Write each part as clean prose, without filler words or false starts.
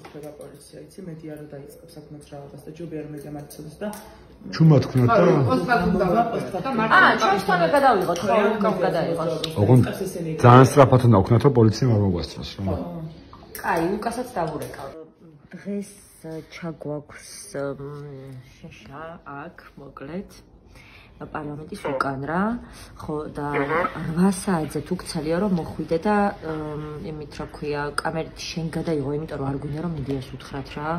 ხვდება პოლიცია, იცი, მედია რო დაიწყებს საქმეს რაობას და ჯობია რომ მედია მარიცოდეს და ჩუმ თქვენ და ჩვენთან გადავიღოთ, ხო, უკან გადაიღოთ. ოღონდ ძალიან სწრაფად უნდა ვქნათ, რომ პოლიციამ არ მოგვასწროს, რომ. კაი, უკასაც დავურეკავ. დღეს ჩაგვაქვს შეშა აქ, მოკლედ. პარლამენტის უკან რა, ხო და 8 საათზე თუ გცალია რომ მოხვიდე და იმით რა ქვია, კამერით შენ გადაიღო, იმიტომ რომ არ გვინდა რომ მედიას უთხრათ რა.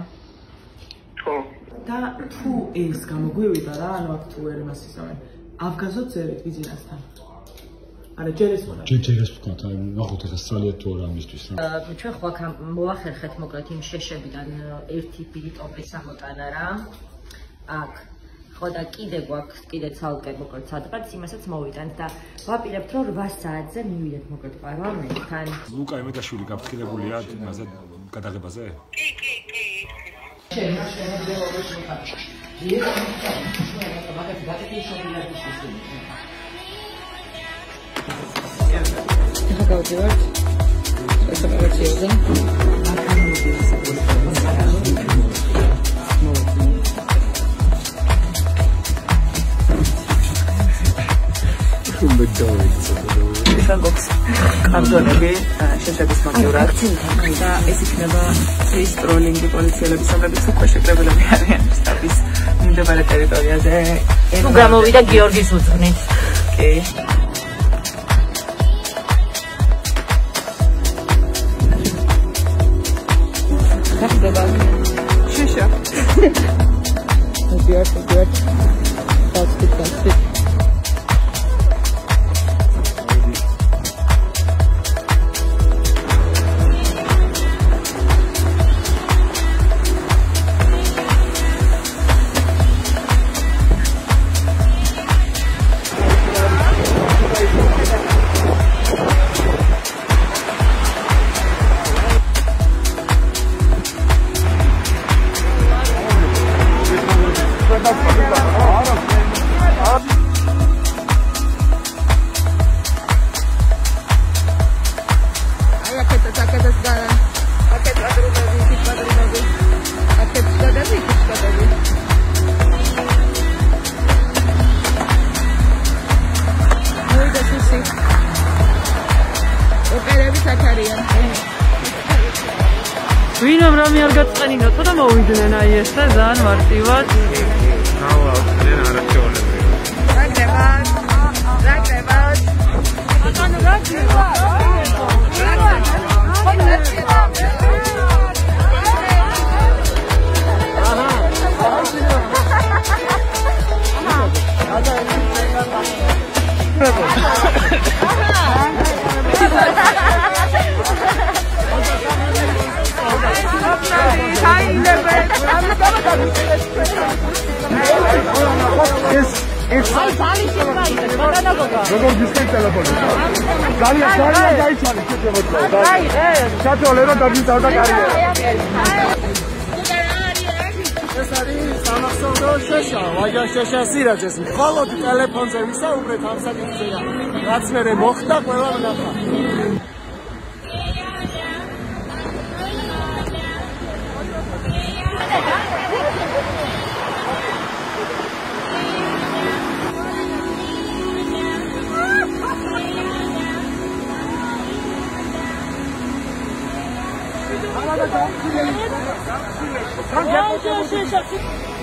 ხო. და თუ ეს გამოგვივიდა რა, ანუ აქ თუ ვერ იმას ისავენ, ავგაზოთ ზერეთ ბიზნესთან. არა, ჯერეს მონა. ჯერეს ვთქვათ, აი, ნახოთ ეს ძალიან თუ არა ამისთვის რა. ჩვენ ხო აქ მოახერხეთ მოკლედ იმ შეშებიდან ერთი ბილიტოპის ამოტანა რა. აქ ხო და კიდე გვაქვს კიდე ცალკე მოკლედ სადღაც იმასაც მოვიტანთ და ვაპირებთ რომ 8 საათზე მივიდეთ მოკლედ პარლამენტთან. ლუკა ემედაშვილი გაფრთხილებულია იმაზე გადაღებაზე? კი. შენ ეხა გავდივართ საპარაციოზე. ისან გვაქვს კარტონები შეშების მაგივრად და ეს იქნება ის ტროლინგი პოლიციელების, რომლებიც უკვე შეკრებილები არიან შტაბის მიმდებარე ტერიტორიაზე. თუ გამოვიდა გიორგის უძღვნით. კი. გახდება შეშა. მოდიარ. დასწრებით. ვინამ რამე არ გაწყენინოთ და მოვიდნენ აი ეს და ძალიან მარტივად. როგორ გისკენ ტელეფონი? ძალიან გაიცვალე შეჭებოდა. ჩათვალე რომ დაგიწავდა კარიერა. ეს არის სამახსოვრო შეშა, ვაჟა შეშა სირაძეს. მხოლოდ ტელეფონზე ვისაუბრეთ ამ საკითხზე და რაც მერე მოხდა, ყველა ვნახა. Come on,